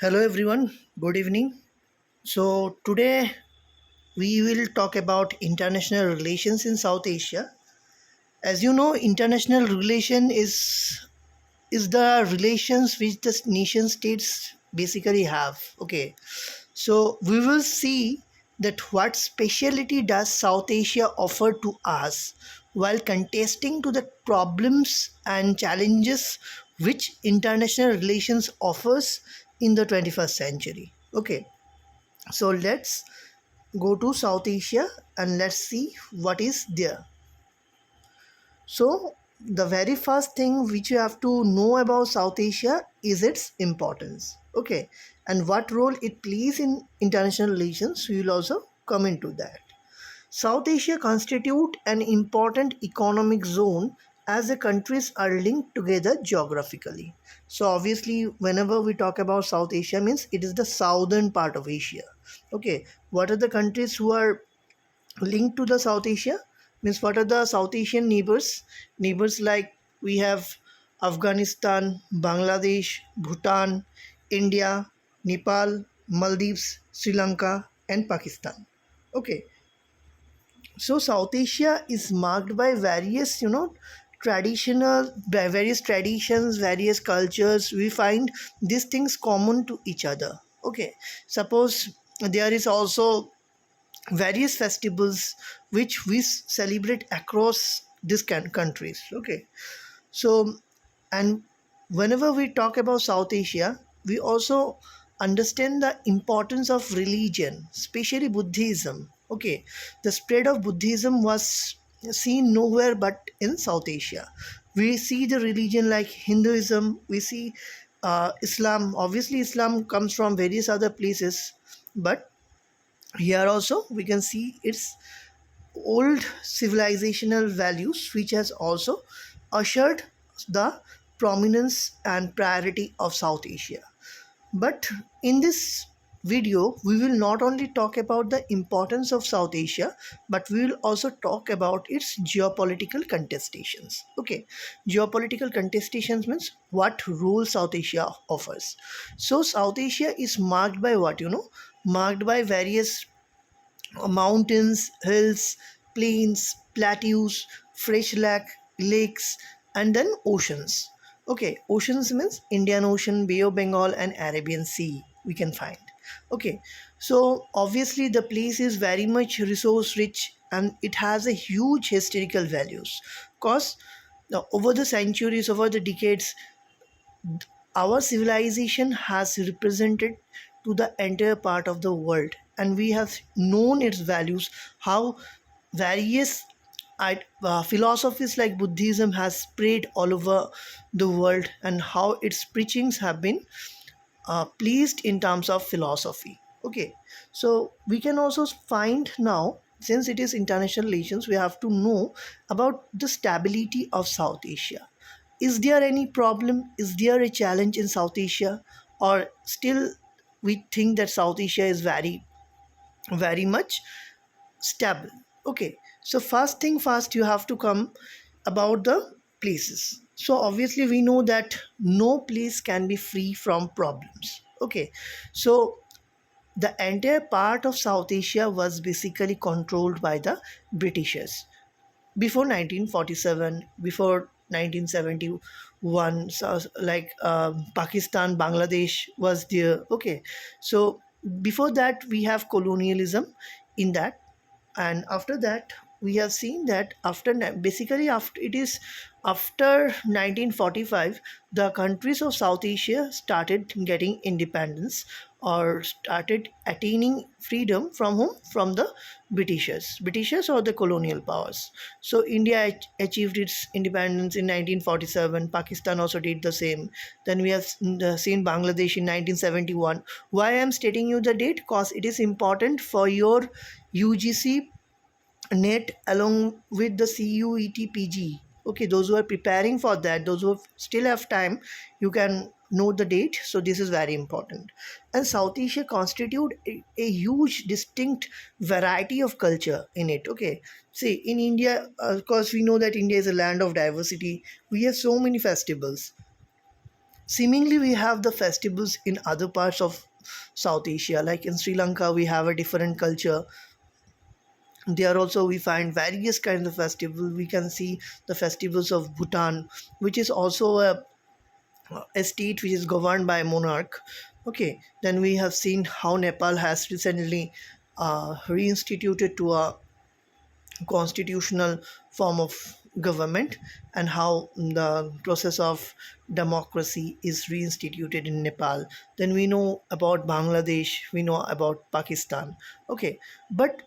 Hello everyone, good evening. So today we will talk about international relations in South Asia. As you know, international relation is the relations which the nation states basically have. Okay. So we will see that what speciality does South Asia offer to us while contesting to the problems and challenges which international relations offers in the 21st century. Okay, so let's go to South Asia and let's see what is there. So, the very first thing which you have to know about South Asia is its importance. Okay, and what role it plays in international relations, we will also come into that. South Asia constitute an important economic zone as the countries are linked together geographically. So obviously whenever we talk about South Asia means it is the southern part of Asia. Okay, what are the countries who are linked to the South Asia? Means what are the South Asian neighbors? Neighbors like we have Afghanistan, Bangladesh, Bhutan, India, Nepal, Maldives, Sri Lanka, and Pakistan. Okay, so South Asia is marked by various, traditional, by various traditions, various cultures. We find these things common to each other. Okay, suppose there is also various festivals which we celebrate across these countries. Okay, so and whenever we talk about South Asia, we also understand the importance of religion, especially Buddhism. Okay, the spread of Buddhism was seen nowhere but in South Asia. We see the religion like Hinduism, we see Islam. Obviously, Islam comes from various other places, but here also we can see its old civilizational values which has also ushered the prominence and priority of South Asia. But in this video, we will not only talk about the importance of South Asia, but we will also talk about its geopolitical contestations. Okay, geopolitical contestations means what role South Asia offers. So South Asia is marked by what, marked by various mountains, hills, plains, plateaus, fresh lakes, and then oceans. Okay, oceans means Indian Ocean, Bay of Bengal, and Arabian Sea we can find. Okay, so obviously the place is very much resource rich and it has a huge historical values because over the centuries, over the decades, our civilization has represented to the entire part of the world and we have known its values, how various philosophies like Buddhism has spread all over the world and how its preachings have been pleased in terms of philosophy. Okay, so we can also find now, since it is international relations, we have to know about the stability of South Asia. Is there any problem? Is there a challenge in South Asia? Or still we think that South Asia is very, very much stable? Okay, so first thing first, you have to come about the places. So obviously we know that no place can be free from problems. Okay, so the entire part of South Asia was basically controlled by the Britishers before 1947, before 1971. So like Pakistan, Bangladesh was there. Okay, so before that we have colonialism in that, and after that we have seen that basically after it is after 1945 the countries of South Asia started getting independence or started attaining freedom from whom, from the britishers or the colonial powers. So India achieved its independence in 1947. Pakistan also did the same. Then we have seen Bangladesh in 1971. Why I am stating you the date? Because it is important for your UGC net along with the CUET PG. Okay, those who are preparing for that, those who still have time, you can note the date. So this is very important. And South Asia constitute a huge distinct variety of culture in it. Okay, see in India, of course we know that India is a land of diversity. We have so many festivals. Seemingly we have the festivals in other parts of South Asia, like in Sri Lanka we have a different culture. There also we find various kinds of festivals. We can see the festivals of Bhutan, which is also a state which is governed by a monarch. Okay, then we have seen how Nepal has recently reinstituted to a constitutional form of government, and how the process of democracy is reinstituted in Nepal. Then we know about Bangladesh, we know about Pakistan. Okay, but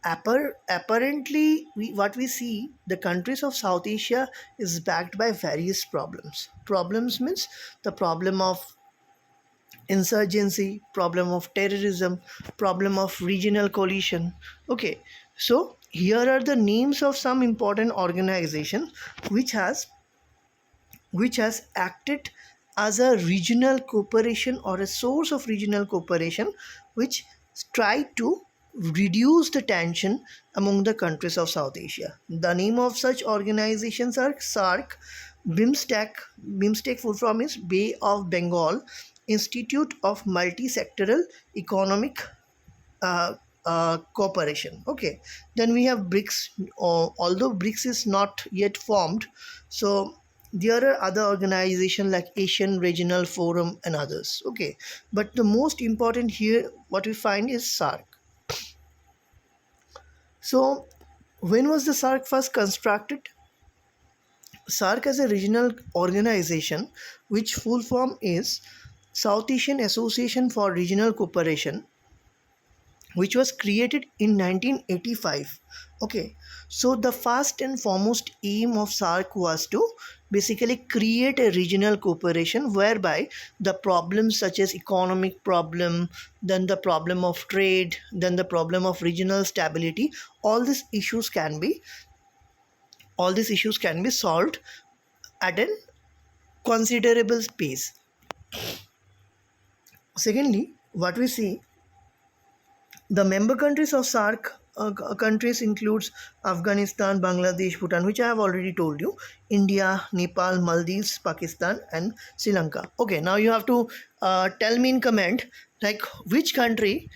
apparently what we see, the countries of South Asia is backed by various problems. Problems means the problem of insurgency, problem of terrorism, problem of regional coalition. Okay, so here are the names of some important organizations which has acted as a regional cooperation or a source of regional cooperation, which try to reduce the tension among the countries of South Asia. The name of such organizations are SARC, BIMSTEC. BIMSTEC full form is Bay of Bengal Institute of Multi-Sectoral Economic uh, cooperation. Okay, then we have BRICS. Although BRICS is not yet formed, so there are other organizations like Asian Regional Forum and others. Okay, but the most important here, what we find is SARC. So, when was the SARC first constructed? SARC as a regional organization, which full form is South Asian Association for Regional Cooperation, which was created in 1985. Okay, so the first and foremost aim of SARC was to basically create a regional cooperation whereby the problems such as economic problem, then the problem of trade, then the problem of regional stability, all these issues can be solved at a considerable space. Secondly, what we see, the member countries of SARC countries includes Afghanistan, Bangladesh, Bhutan, which I have already told you, India, Nepal, Maldives, Pakistan, and Sri Lanka. Okay, now you have to tell me in comment, like which country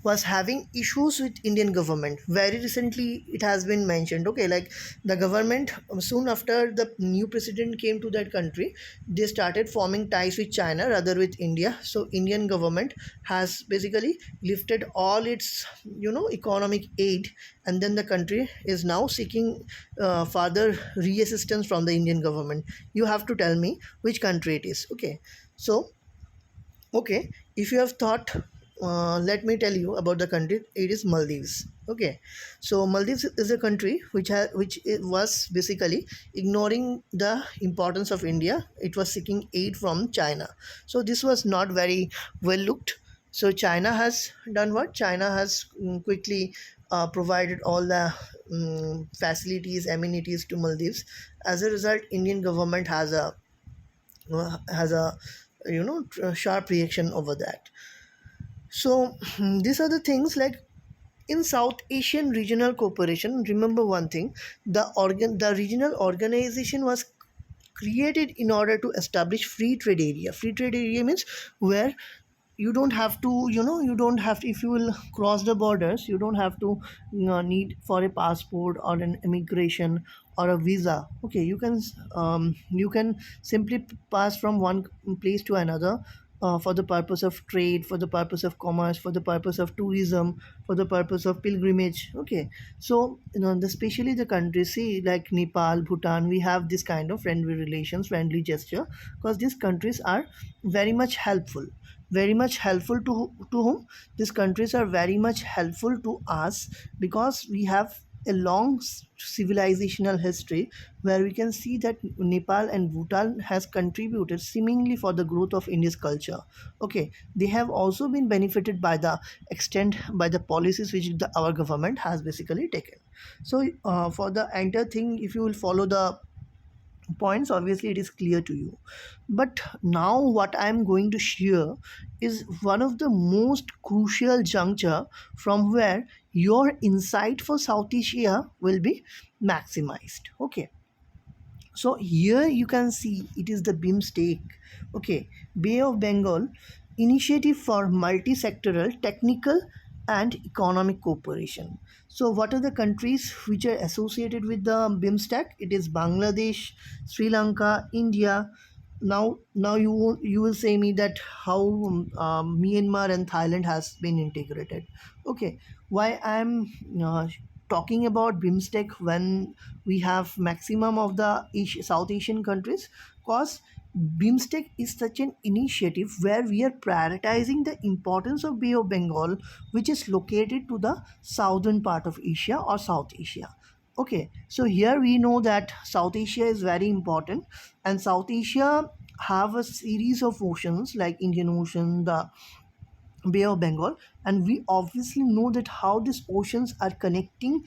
was having issues with Indian government. Very recently, it has been mentioned. Okay, like the government, soon after the new president came to that country, they started forming ties with China rather with India. So Indian government has basically lifted all its economic aid, and then the country is now seeking further reassistance from the Indian government. You have to tell me which country it is. Okay, so okay, if you have thought, let me tell you about the country. It is Maldives. Okay, so Maldives is a country which it was basically ignoring the importance of India. It was seeking aid from China. So this was not very well looked. So China has done what? China has quickly provided all the facilities, amenities to Maldives. As a result, Indian government has a sharp reaction over that. So these are the things, like in South Asian regional cooperation. Remember one thing: the regional organization was created in order to establish free trade area. Free trade area means where you don't have to, you don't have to, if you will cross the borders, you don't have to need for a passport or an immigration or a visa. Okay, you can simply pass from one place to another, for the purpose of trade, for the purpose of commerce, for the purpose of tourism, for the purpose of pilgrimage. Okay, so especially the countries, see, like Nepal, Bhutan, we have this kind of friendly relations, friendly gesture, because these countries are very much helpful, very much helpful to whom? These countries are very much helpful to us, because we have a long civilizational history, where we can see that Nepal and Bhutan has contributed seemingly for the growth of India's culture. Okay, they have also been benefited by the extent, by the policies which our government has basically taken. So for the entire thing, if you will follow the points, obviously it is clear to you. But now what I am going to share is one of the most crucial juncture, from where your insight for South Asia will be maximized. Okay, So here you can see it is the BIMSTEC, okay, Bay of Bengal Initiative for Multi-Sectoral Technical and Economic Cooperation. So what are the countries which are associated with the BIMSTEC? It is Bangladesh, Sri Lanka, India. Now you will say me that how Myanmar and Thailand has been integrated. Okay, why I'm talking about BIMSTEC when we have maximum of the South Asian countries, cause BIMSTEC is such an initiative where we are prioritizing the importance of Bay of Bengal, which is located to the southern part of Asia or South Asia. Okay, so here we know that South Asia is very important, and South Asia have a series of oceans like Indian Ocean, the Bay of Bengal, and we obviously know that how these oceans are connecting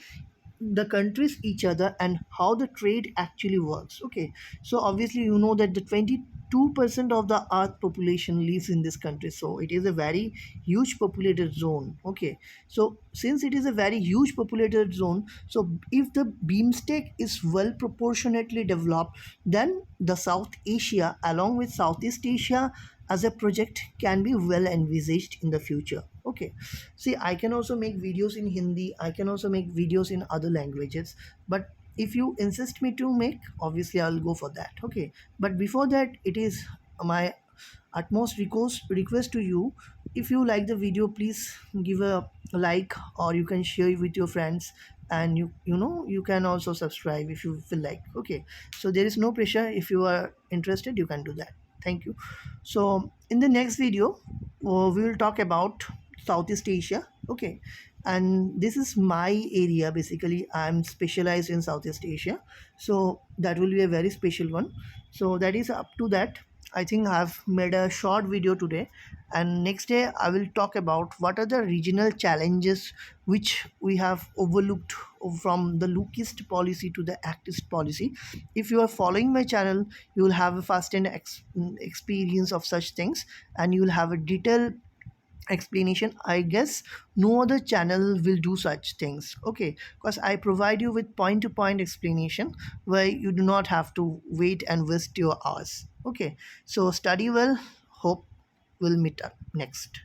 the countries each other and how the trade actually works. Okay, so obviously you know that the 22% of the earth population lives in this country, so it is a very huge populated zone. Okay, so since it is a very huge populated zone, so if the beamstick is well proportionately developed, then the South Asia along with Southeast Asia as a project can be well envisaged in the future. Okay, see, I can also make videos in Hindi, I can also make videos in other languages, but if you insist me to make, obviously I'll go for that. Okay, but before that, it is my utmost request to you, if you like the video, please give a like, or you can share it with your friends, and you know you can also subscribe if you feel like. Okay, so there is no pressure. If you are interested, you can do that. Thank you. So in the next video, we will talk about Southeast Asia. Okay, and this is my area. Basically, I'm specialized in Southeast Asia, so that will be a very special one. So that is up to that. I think I've made a short video today, and next day I will talk about what are the regional challenges which we have overlooked from the lookist policy to the actist policy. If you are following my channel, you will have a first-hand experience of such things, and you will have a detailed explanation. I guess no other channel will do such things. Okay, because I provide you with point to point explanation where you do not have to wait and waste your hours. Okay, so study well. Hope we'll meet up next.